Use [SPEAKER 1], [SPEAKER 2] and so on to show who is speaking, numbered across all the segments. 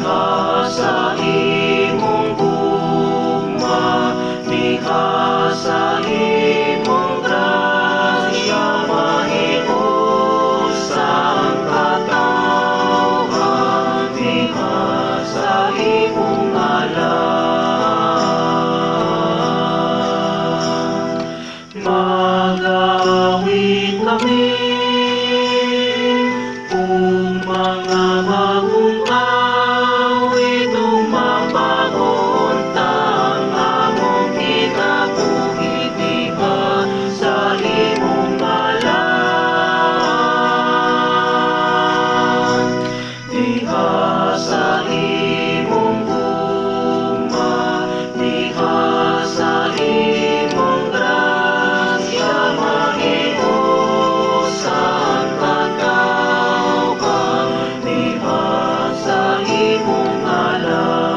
[SPEAKER 1] diha sa imong gugma, diha sa imong grasya, mahios ang katawhan, diha sa imong ngalan. Mag-awit kami kung mga bagong awit, umapagunta ang among kinabuhi, diha sa imong ngalan, diha sa imong gugma, diha sa imong grasya, mahios ang katawhan, diha sa imong ngalan.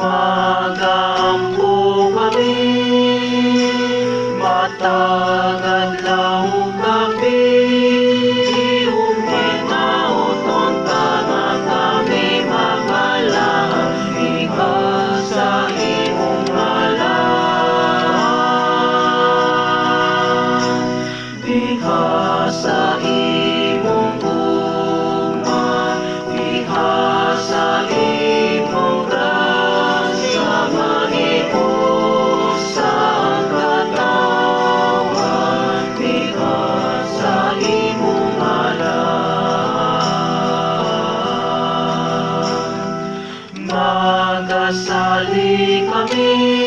[SPEAKER 1] Magampo kami matag adlaw gabi, iyong hinaoton tanan kami magalaan, diha sa imong ngalan, diha sa imong gugma, diha sa imong grasya, mahios ang katawhan, diha sa imong ngalan. Magasali kami